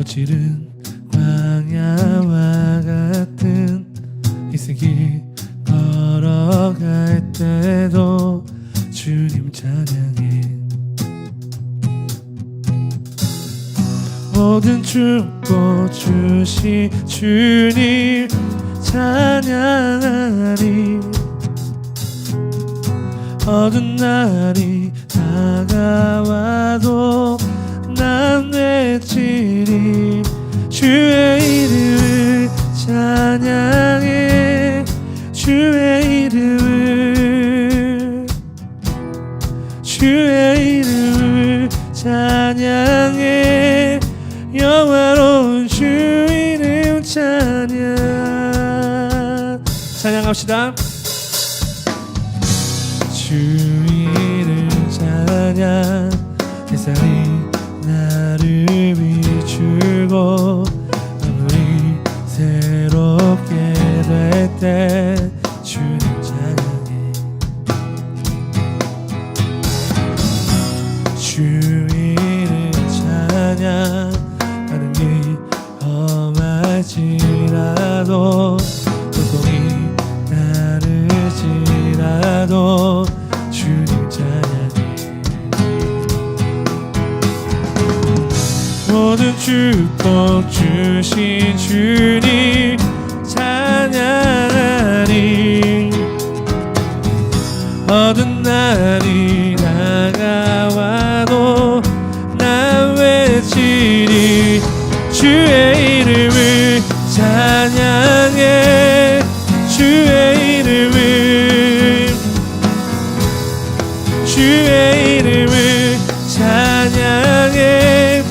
꽃질은 광야와 같은 이슬길 걸어갈 때도 주님 찬양해. 모든 축복 주신 주님 찬양하리. 어두운 날이 다가와도 난 외치리. 주의 이름을 찬양해. 주의 이름을 찬양해. 영화로운 주 이름 찬양합시다. 주 이름 찬양. 햇살이 나를 비추고 아무리 새롭게 될 때 주님 찬양해. 주 이름 찬양. 가는 길 험할지라도 고통이 나를지라도 주님 찬양해. 모든 축복 주신 주님 찬양하리. 어두운 날이 다가와도 난 외치리. 주의 이름을 찬양해. 주의 이름을 찬양해.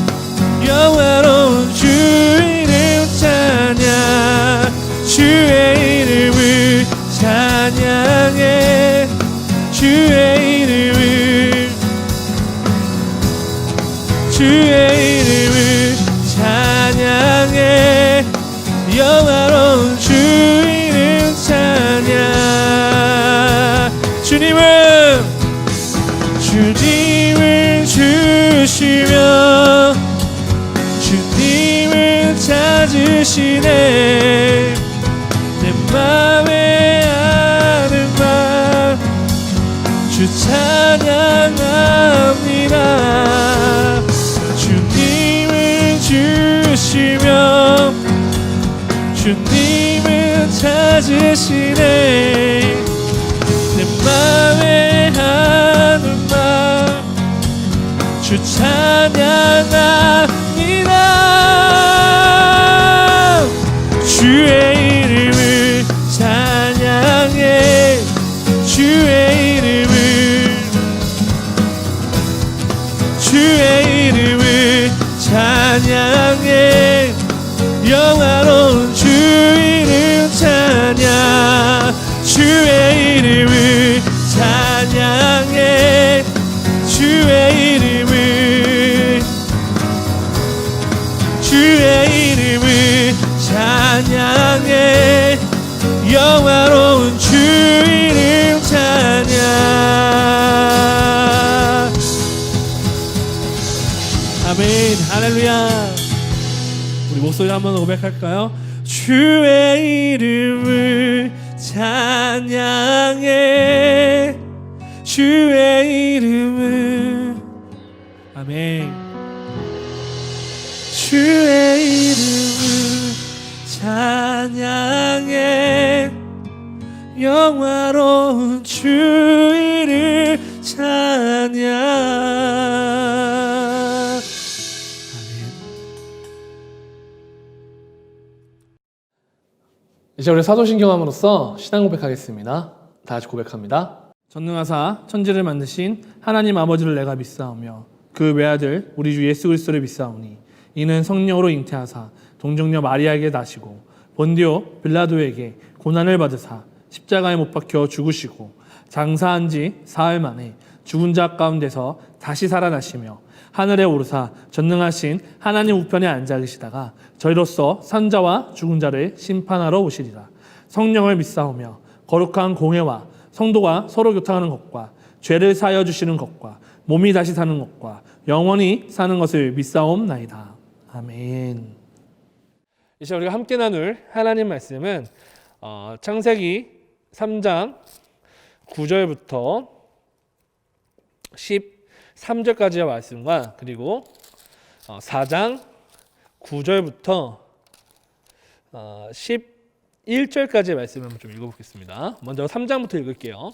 영화로운 주 이름 찬양. 주의 이름을 찬양해. 주의 이름을 찬양해. 영화로운 주 이름 찬양. 주님을 주시며 주님을 찾으시네. 내 맘에 하는 말 주 찬양합니다. 주님을 주시며 주님을 찾으시네. 내 맘에 하는 말 주 찬양합니다. 주의 이름을 찬양해. 주의 이름을 찬양해. 영화로운 주 이름 찬양. 주의 이름을 찬양해. 주의 이름을 찬양해. 영화로운 주 이름 찬양. 아멘. 할렐루야. 우리 목소리 한번 고백할까요? 주의 이름을 찬양해. 주의 이름을. 아멘. 주의 이름을 찬양해. 영화로운 주 이름 찬양. 이제 우리 사도신경함으로써 신앙 고백하겠습니다. 다 같이 고백합니다. 전능하사 천지를 만드신 하나님 아버지를 내가 믿사오며 그 외아들 우리 주 예수 그리스도를 믿사오니 이는 성령으로 잉태하사 동정녀 마리아에게 나시고 본디오 빌라도에게 고난을 받으사 십자가에 못 박혀 죽으시고 장사한 지 사흘 만에 죽은 자 가운데서 다시 살아나시며 하늘에 오르사 전능하신 하나님 우편에 앉아 계시다가 저희로서 산자와 죽은 자를 심판하러 오시리라. 성령을 믿사오며 거룩한 공회와 성도가 서로 교통하는 것과 죄를 사하여 주시는 것과 몸이 다시 사는 것과 영원히 사는 것을 믿사옵나이다. 아멘. 이제 우리가 함께 나눌 하나님 말씀은 창세기 3장 9절부터 13절까지의 말씀과 그리고 4장 9절부터 11절까지의 말씀을 좀 읽어보겠습니다. 먼저 3장부터 읽을게요.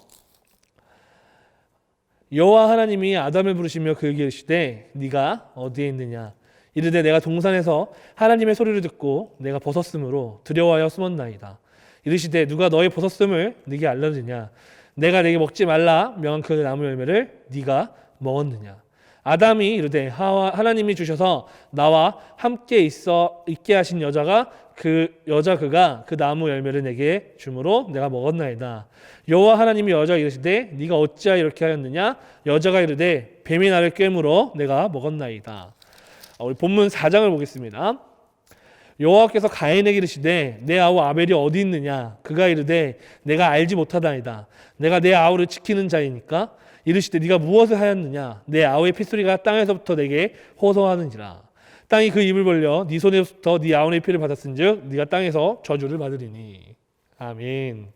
여호와 하나님이 아담을 부르시며 그에게 이르시되 네가 어디에 있느냐 이르되 내가 동산에서 하나님의 소리를 듣고 내가 벗었으므로 두려워하여 숨었나이다. 이르시되 누가 너의 벗었음을 네게 알려주냐 내가 내게 먹지 말라 명한 그 나무 열매를 네가 먹었느냐. 아담이 이르되 하나님이 주셔서 나와 함께 있게 하신 여자가 그가 그 나무 열매를 내게 주므로 내가 먹었나이다. 여호와 하나님이 여자에게 이르시되 네가 어찌하여 이렇게 하였느냐. 여자가 이르되 뱀이 나를 꿰물어 내가 먹었나이다. 우리 본문 4장을 보겠습니다. 여호와께서 가인에게 이르시되 내 아우 아벨이 어디 있느냐. 그가 이르되 내가 알지 못하다이다. 내가 내 아우를 지키는 자이니까. 이르시되 네가 무엇을 하였느냐. 내 아우의 핏소리가 땅에서부터 내게 호소하는지라. 땅이 그 입을 벌려 네 손에서부터 네 아우의 피를 받았은즉 네가 땅에서 저주를 받으리니. 아멘.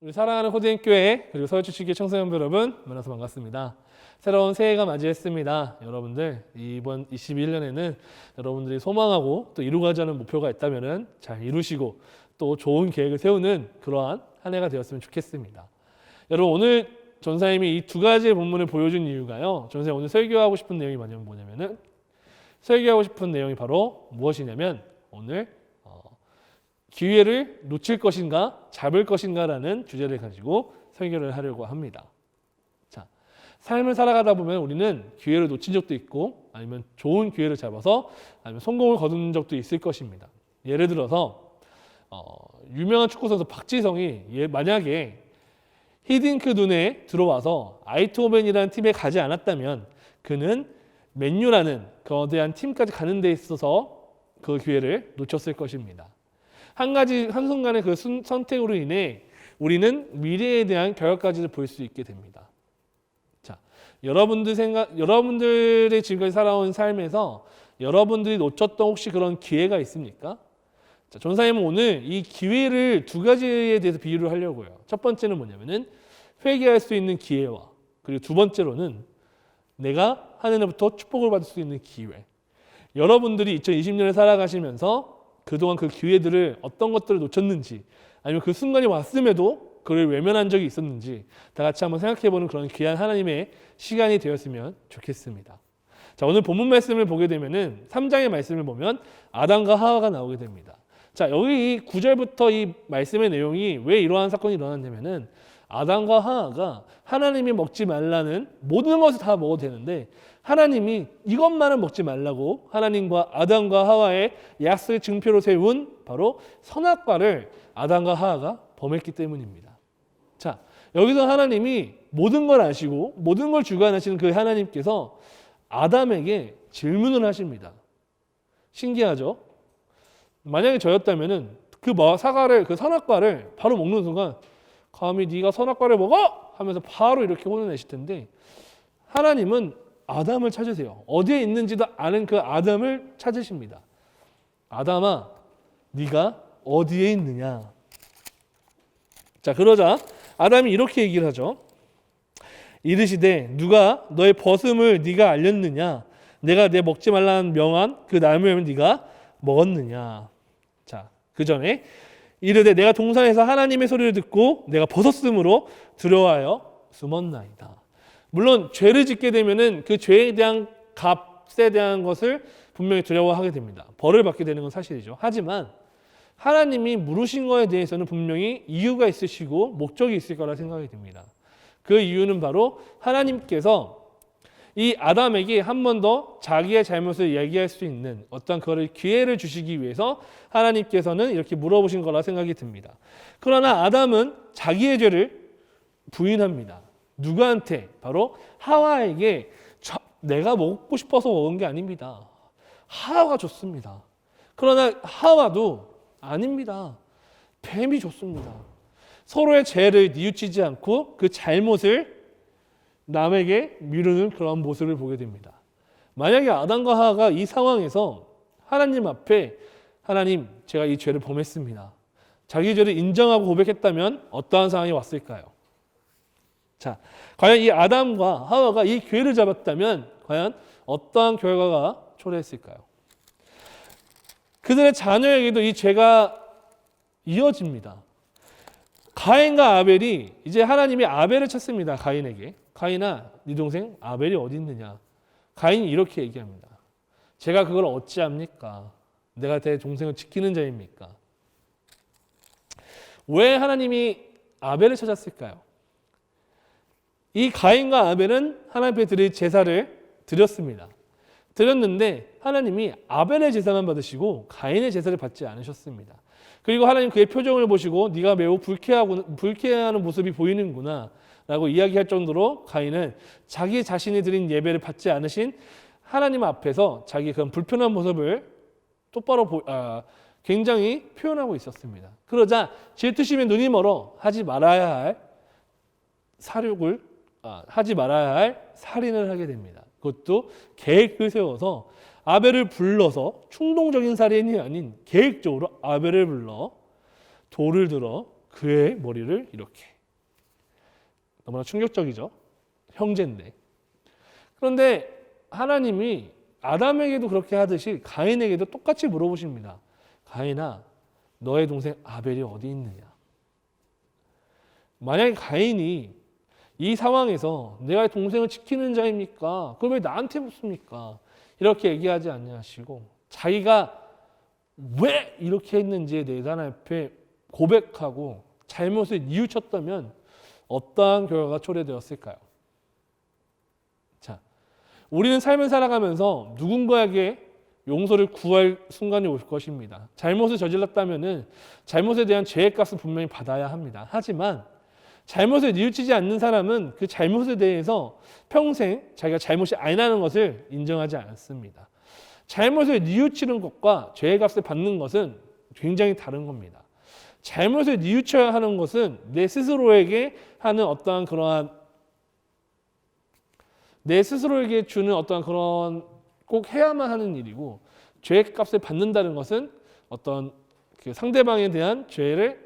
우리 사랑하는 호대인교회 그리고 서울주치기 청소년 여러분 만나서 반갑습니다. 새로운 새해가 맞이했습니다. 여러분들 이번 21년에는 여러분들이 소망하고 또 이루고자 하는 목표가 있다면 잘 이루시고 또 좋은 계획을 세우는 그러한 한 해가 되었으면 좋겠습니다. 여러분 오늘 전사님이 이 두 가지의 본문을 보여준 이유가요. 전사님 오늘 설교하고 싶은 내용이 뭐냐면은 설교하고 싶은 내용이 바로 무엇이냐면 오늘 기회를 놓칠 것인가 잡을 것인가라는 주제를 가지고 설교를 하려고 합니다. 자, 삶을 살아가다 보면 우리는 기회를 놓친 적도 있고 아니면 좋은 기회를 잡아서 아니면 성공을 거둔 적도 있을 것입니다. 예를 들어서 유명한 축구 선수 박지성이 만약에 히딩크 눈에 들어와서 아이트호벤이라는 팀에 가지 않았다면 그는 맨유라는 거대한 팀까지 가는 데 있어서 그 기회를 놓쳤을 것입니다. 한순간의 그 선택으로 인해 우리는 미래에 대한 결과까지도 볼 수 있게 됩니다. 자, 여러분들의 지금까지 살아온 삶에서 여러분들이 놓쳤던 혹시 그런 기회가 있습니까? 자, 전사님은 오늘 이 기회를 두 가지에 대해서 비유를 하려고요. 첫 번째는 뭐냐면은 회개할 수 있는 기회와 그리고 두 번째로는 내가 하늘로부터 축복을 받을 수 있는 기회. 여러분들이 2020년을 살아가시면서 그동안 그 기회들을 어떤 것들을 놓쳤는지 아니면 그 순간이 왔음에도 그를 외면한 적이 있었는지 다 같이 한번 생각해보는 그런 귀한 하나님의 시간이 되었으면 좋겠습니다. 자, 오늘 본문 말씀을 보게 되면은 3장의 말씀을 보면 아담과 하와가 나오게 됩니다. 자, 여기 이 9절부터 이 말씀의 내용이 왜 이러한 사건이 일어났냐면은 아담과 하와가 하나님이 먹지 말라는 모든 것을 다 먹어도 되는데 하나님이 이것만은 먹지 말라고 하나님과 아담과 하와의 약속의 증표로 세운 바로 선악과를 아담과 하와가 범했기 때문입니다. 자, 여기서 하나님이 모든 걸 아시고 모든 걸 주관하시는 그 하나님께서 아담에게 질문을 하십니다. 신기하죠? 만약에 저였다면은 그 선악과를 바로 먹는 순간 감히 네가 선악과를 먹어! 하면서 바로 이렇게 혼을 내실 텐데 하나님은 아담을 찾으세요. 어디에 있는지도 아는 그 아담을 찾으십니다. 아담아, 네가 어디에 있느냐? 자, 그러자 아담이 이렇게 얘기를 하죠. 이르시되 누가 너의 벗음을 네가 알렸느냐? 내가 내 먹지 말라는 명한 그 나무 열매를 네가 먹었느냐? 자, 그 전에 이르되 내가 동산에서 하나님의 소리를 듣고 내가 벗었으므로 두려워하여 숨었나이다. 물론 죄를 짓게 되면은 그 죄에 대한 값에 대한 것을 분명히 두려워하게 됩니다. 벌을 받게 되는 건 사실이죠. 하지만 하나님이 물으신 거에 대해서는 분명히 이유가 있으시고 목적이 있을 거라 생각이 듭니다. 그 이유는 바로 하나님께서 이 아담에게 한 번 더 자기의 잘못을 얘기할 수 있는 어떤 그걸 기회를 주시기 위해서 하나님께서는 이렇게 물어보신 거라 생각이 듭니다. 그러나 아담은 자기의 죄를 부인합니다. 누구한테? 바로 하와에게 내가 먹고 싶어서 먹은 게 아닙니다. 하와가 줬습니다. 그러나 하와도 아닙니다. 뱀이 줬습니다. 서로의 죄를 뉘우치지 않고 그 잘못을 남에게 미루는 그런 모습을 보게 됩니다. 만약에 아담과 하와가 이 상황에서 하나님 앞에 하나님 제가 이 죄를 범했습니다. 자기 죄를 인정하고 고백했다면 어떠한 상황이 왔을까요? 자, 과연 이 아담과 하와가 이 기회를 잡았다면 과연 어떠한 결과가 초래했을까요? 그들의 자녀에게도 이 죄가 이어집니다. 가인과 아벨이 이제 하나님이 아벨을 찾습니다. 가인에게. 가인아, 네 동생 아벨이 어디 있느냐? 가인이 이렇게 얘기합니다. 제가 그걸 어찌합니까? 내가 내 동생을 지키는 자입니까? 왜 하나님이 아벨을 찾았을까요? 이 가인과 아벨은 하나님 앞에 드릴 제사를 드렸습니다. 드렸는데 하나님이 아벨의 제사만 받으시고 가인의 제사를 받지 않으셨습니다. 그리고 하나님 그의 표정을 보시고 네가 매우 불쾌해하는 모습이 보이는구나 라고 이야기할 정도로 가인은 자기 자신이 드린 예배를 받지 않으신 하나님 앞에서 자기 그런 불편한 모습을 똑바로 굉장히 표현하고 있었습니다. 그러자 질투심에 눈이 멀어 하지 말아야 할 살인을 하게 됩니다. 그것도 계획을 세워서 아벨을 불러서 충동적인 살인이 아닌 계획적으로 아벨을 불러 돌을 들어 그의 머리를 이렇게. 너무나 충격적이죠. 형제인데. 그런데 하나님이 아담에게도 그렇게 하듯이 가인에게도 똑같이 물어보십니다. 가인아, 너의 동생 아벨이 어디 있느냐? 만약에 가인이 이 상황에서 내가 동생을 지키는 자입니까? 그걸 왜 나한테 묻습니까? 이렇게 얘기하지 않냐시고 자기가 왜 이렇게 했는지에 대해서 하나님 앞에 고백하고 잘못을 뉘우쳤다면 어떠한 결과가 초래되었을까요? 자, 우리는 삶을 살아가면서 누군가에게 용서를 구할 순간이 올 것입니다. 잘못을 저질렀다면 잘못에 대한 죄의 값을 분명히 받아야 합니다. 하지만 잘못을 뉘우치지 않는 사람은 그 잘못에 대해서 평생 자기가 잘못이 아니라는 것을 인정하지 않습니다. 잘못을 뉘우치는 것과 죄의 값을 받는 것은 굉장히 다른 겁니다. 잘못을 뉘우쳐야 하는 것은 내 스스로에게 하는 어떠한 그러한 내 스스로에게 주는 어떠한 그런 꼭 해야만 하는 일이고 죄의 값을 받는다는 것은 어떤 그 상대방에 대한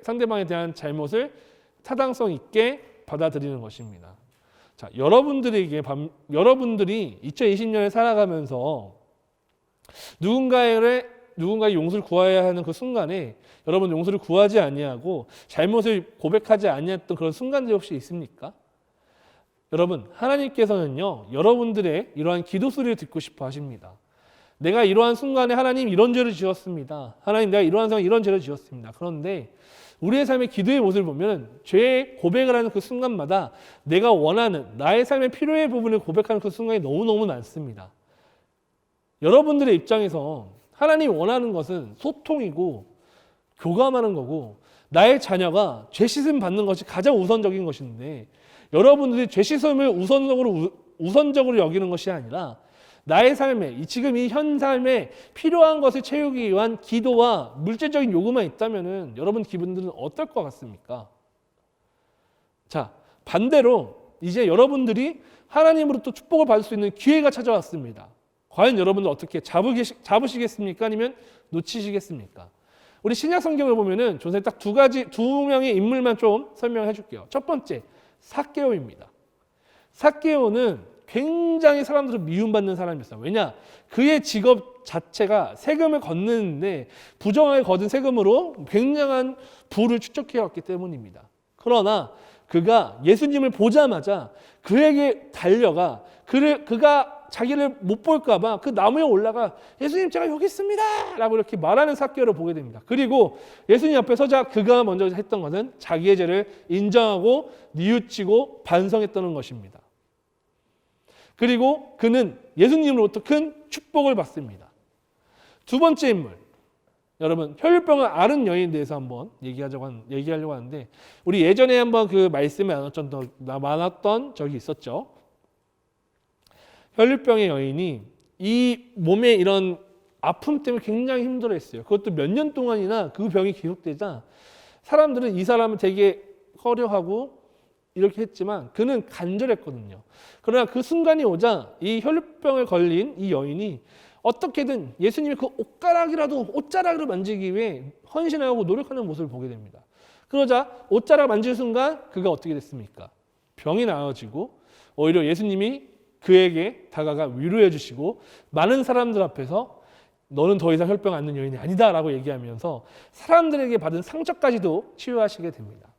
상대방에 대한 잘못을 타당성 있게 받아들이는 것입니다. 자, 여러분들이 2020년을 살아가면서 누군가의 용서를 구해야 하는 그 순간에 여러분 용서를 구하지 아니하고 잘못을 고백하지 아니했던 그런 순간들이 혹시 있습니까? 여러분, 하나님께서는요, 여러분들의 이러한 기도 소리를 듣고 싶어 하십니다. 내가 이러한 순간에 하나님 이런 죄를 지었습니다. 하나님 내가 이러한 상황에 이런 죄를 지었습니다. 그런데 우리의 삶의 기도의 모습을 보면 죄의 고백을 하는 그 순간마다 내가 원하는 나의 삶의 필요의 부분을 고백하는 그 순간이 너무너무 많습니다. 여러분들의 입장에서 하나님이 원하는 것은 소통이고 교감하는 거고 나의 자녀가 죄 씻음 받는 것이 가장 우선적인 것인데 여러분들이 죄 씻음을 우선적으로 여기는 것이 아니라 나의 삶에 지금 이 현 삶에 필요한 것을 채우기 위한 기도와 물질적인 요구만 있다면은 여러분 기분들은 어떨 것 같습니까? 자, 반대로 이제 여러분들이 하나님으로부터 축복을 받을 수 있는 기회가 찾아왔습니다. 과연 여러분들 어떻게 잡으시겠습니까? 아니면 놓치시겠습니까? 우리 신약 성경을 보면은 존재 딱 두 명의 인물만 좀 설명해 줄게요. 첫 번째, 삭개오입니다. 삭개오는 굉장히 사람들을 미움받는 사람이었어요. 왜냐? 그의 직업 자체가 세금을 걷는데 부정하게 거둔 세금으로 굉장한 부를 축적해왔기 때문입니다. 그러나 그가 예수님을 보자마자 그에게 달려가 그가 자기를 못 볼까 봐 그 나무에 올라가 예수님 제가 여기 있습니다 라고 이렇게 말하는 삭개오를 보게 됩니다. 그리고 예수님 앞에 서자 그가 먼저 했던 것은 자기의 죄를 인정하고 뉘우치고 반성했다는 것입니다. 그리고 그는 예수님으로부터 큰 축복을 받습니다. 두 번째 인물, 여러분 혈류병을 앓은 여인에 대해서 한번 얘기하려고 하는데 우리 예전에 한번 그 말씀에 나눴던 적이 있었죠. 혈류병의 여인이 이 몸에 이런 아픔 때문에 굉장히 힘들어했어요. 그것도 몇 년 동안이나 그 병이 계속되자 사람들은 이 사람을 되게 꺼려하고 이렇게 했지만 그는 간절했거든요. 그러나 그 순간이 오자 이 혈류병에 걸린 이 여인이 어떻게든 예수님의 그 옷자락을 만지기 위해 헌신하고 노력하는 모습을 보게 됩니다. 그러자 옷자락 만질 순간 그가 어떻게 됐습니까? 병이 나아지고 오히려 예수님이 그에게 다가가 위로해 주시고 많은 사람들 앞에서 너는 더 이상 혈병 앓는 여인이 아니다 라고 얘기하면서 사람들에게 받은 상처까지도 치유하시게 됩니다.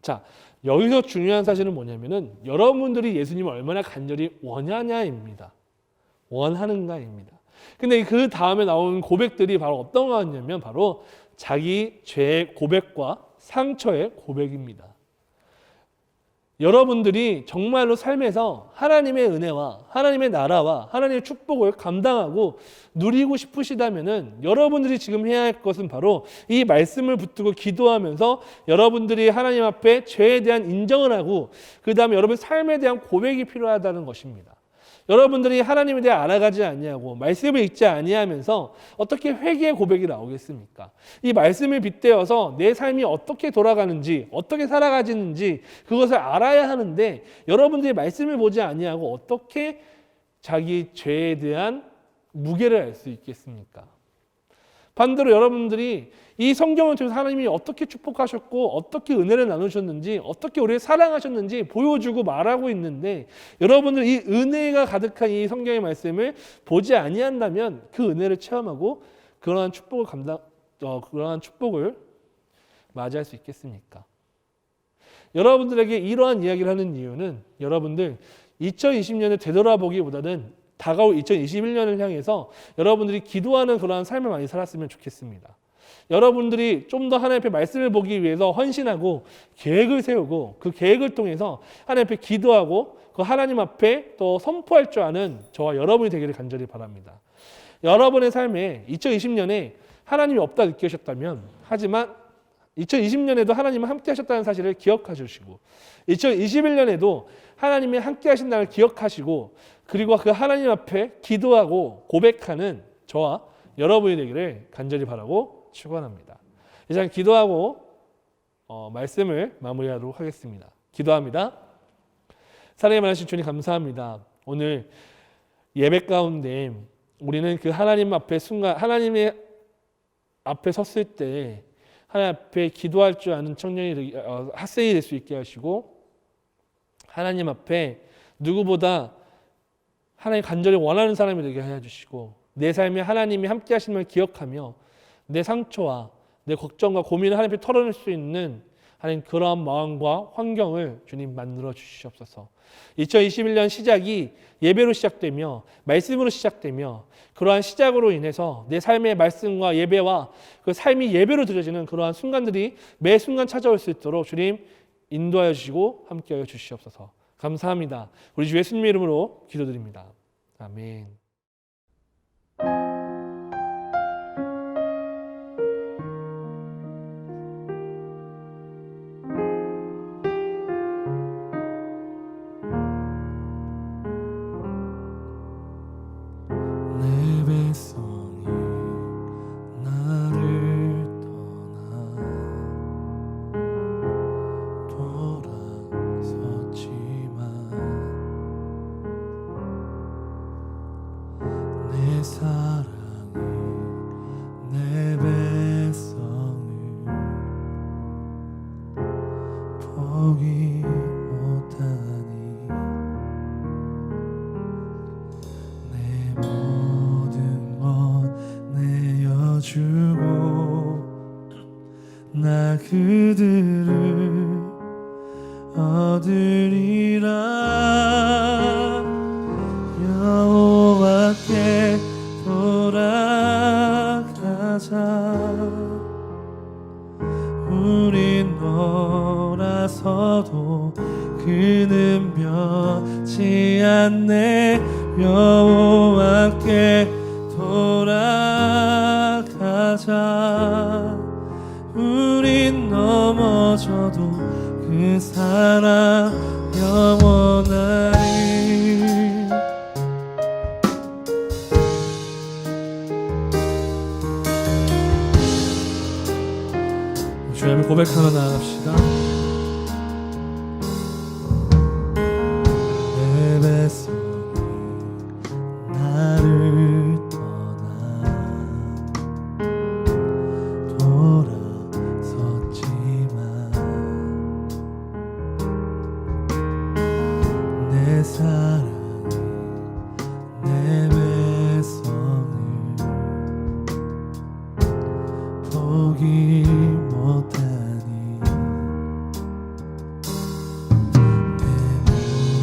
자, 여기서 중요한 사실은 뭐냐면은 여러분들이 예수님을 얼마나 간절히 원하냐입니다. 원하는가입니다. 근데 그 다음에 나온 고백들이 바로 어떤 거였냐면 바로 자기 죄의 고백과 상처의 고백입니다. 여러분들이 정말로 삶에서 하나님의 은혜와 하나님의 나라와 하나님의 축복을 감당하고 누리고 싶으시다면은 여러분들이 지금 해야 할 것은 바로 이 말씀을 붙들고 기도하면서 여러분들이 하나님 앞에 죄에 대한 인정을 하고 그 다음에 여러분 삶에 대한 고백이 필요하다는 것입니다. 여러분들이 하나님에 대해 알아가지 아니하고 말씀을 읽지 아니하면서 어떻게 회개의 고백이 나오겠습니까? 이 말씀을 빗대어서 내 삶이 어떻게 돌아가는지 어떻게 살아가지는지 그것을 알아야 하는데 여러분들이 말씀을 보지 아니하고 어떻게 자기 죄에 대한 무게를 알 수 있겠습니까? 반대로 여러분들이 이 성경을 통해서 하나님이 어떻게 축복하셨고 어떻게 은혜를 나누셨는지 어떻게 우리를 사랑하셨는지 보여주고 말하고 있는데 여러분들 이 은혜가 가득한 이 성경의 말씀을 보지 아니한다면 그 은혜를 체험하고 그러한 축복을 맞이할 수 있겠습니까? 여러분들에게 이러한 이야기를 하는 이유는 여러분들 2020년을 되돌아보기보다는 다가올 2021년을 향해서 여러분들이 기도하는 그러한 삶을 많이 살았으면 좋겠습니다. 여러분들이 좀 더 하나님 앞에 말씀을 보기 위해서 헌신하고 계획을 세우고 그 계획을 통해서 하나님 앞에 기도하고 그 하나님 앞에 또 선포할 줄 아는 저와 여러분이 되기를 간절히 바랍니다. 여러분의 삶에 2020년에 하나님이 없다 느끼셨다면 하지만 2020년에도 하나님은 함께 하셨다는 사실을 기억해 주시고 2021년에도 하나님이 함께 하신다는 걸 기억하시고 그리고 그 하나님 앞에 기도하고 고백하는 저와 여러분이 되기를 간절히 바라고 축원합니다. 이제 기도하고 말씀을 마무리하도록 하겠습니다. 기도합니다. 사랑의 많으신 주님 감사합니다. 오늘 예배 가운데 우리는 그 하나님 앞에 하나님의 앞에 섰을 때 하나님 앞에 기도할 줄 아는 청년이 학생이 될 수 있게 하시고 하나님 앞에 누구보다 하나님 간절히 원하는 사람이 되게 해 주시고 내 삶에 하나님이 함께 하시는 걸 기억하며 내 상처와 내 걱정과 고민을 하나님 앞에 털어낼 수 있는 하나님 그러한 마음과 환경을 주님 만들어 주시옵소서. 2021년 시작이 예배로 시작되며 말씀으로 시작되며 그러한 시작으로 인해서 내 삶의 말씀과 예배와 그 삶이 예배로 드려지는 그러한 순간들이 매 순간 찾아올 수 있도록 주님 인도하여 주시고 함께하여 주시옵소서. 감사합니다. 우리 주 예수님의 이름으로 기도드립니다. 아멘. 내 백성이 나를 떠나 돌아섰지만 내 사랑이 내 백성을 포기 못하니 내 모든 것 내어주고 나 그들을 얻으리라. 여호와께 돌아가자. 우린 놀아서도 그는 멸치 않네. 여호와께 돌아가자. 우린 넘어져도 그 사랑 영원하리. 주님을 고백하며 나아갑시다. 내 뱃속이 나를 포기 못하니 내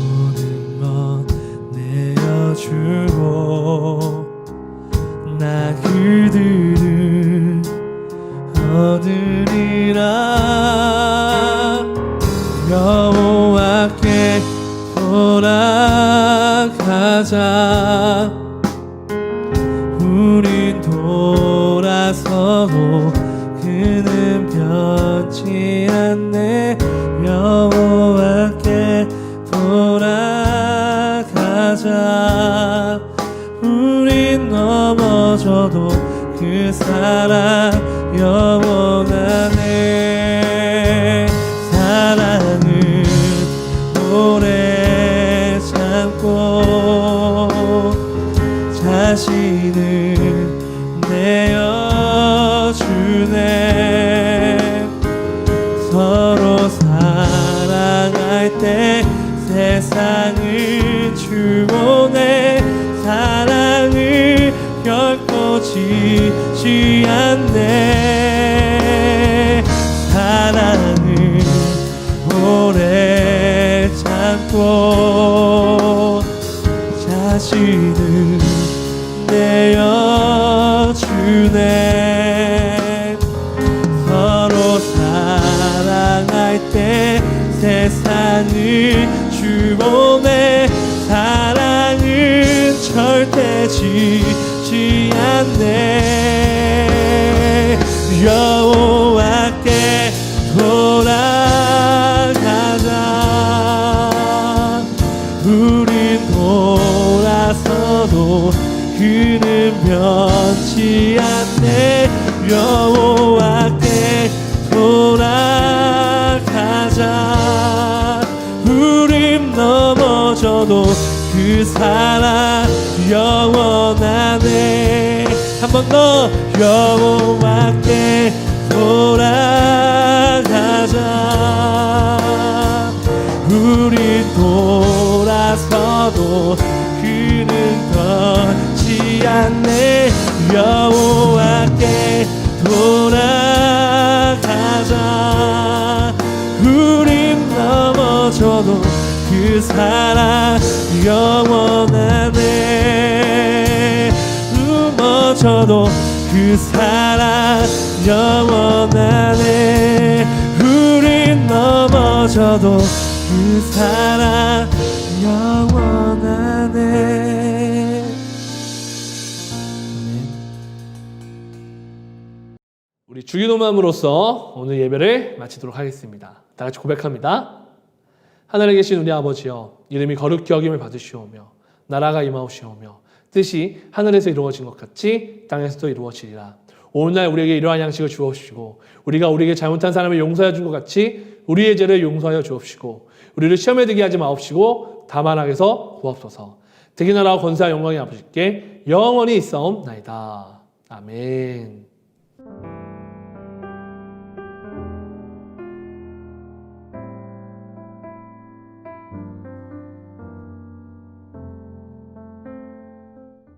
모든 것 내어주고 나 그들을 얻으리라. 여호와께 돌아가자. 우린 돌아서도 그는 변치 않네. 여호와께 돌아가자. 우린 넘어져도 그 사랑 영원하네. 사랑은 오래 참고 자신을 내어주네. 서로 사랑할 때 세상을 주고내. 사랑을 결코 지지 않네. 사랑을 오래 참고 자신을 내어주네. 서로 사랑할 때 세상을 주보내. 사랑은 절대 지지 않네. 여호와께 돌아가자. 우린 돌아서도 그는 변치 않네. 여호와께 돌아가자. 우린 넘어져도 그 사랑 영원하네. 한 번 더. 여호와께 돌아가자. 우린 돌아서도 그는 변치 않네. 여호와께 돌아가자. 우린 넘어져도 그 사랑 영원하네. 넘어져도 그 사랑 영원하네. 우린 넘어져도 그 사랑 영원하네. 우리 주기도문으로서 오늘 예배를 마치도록 하겠습니다. 다 같이 고백합니다. 하늘에 계신 우리 아버지여, 이름이 거룩히 여김을 받으시오며 나라가 임하옵시오며 뜻이 하늘에서 이루어진 것 같이 땅에서도 이루어지리라. 오늘날 우리에게 이러한 양식을 주옵시고 우리가 우리에게 잘못한 사람을 용서하여 준 것 같이 우리의 죄를 용서하여 주옵시고 우리를 시험에 들게 하지 마옵시고 다만 악에서 구하옵소서. 대기 나라와 권세와 영광이 아버지께 영원히 있사옵나이다. 아멘.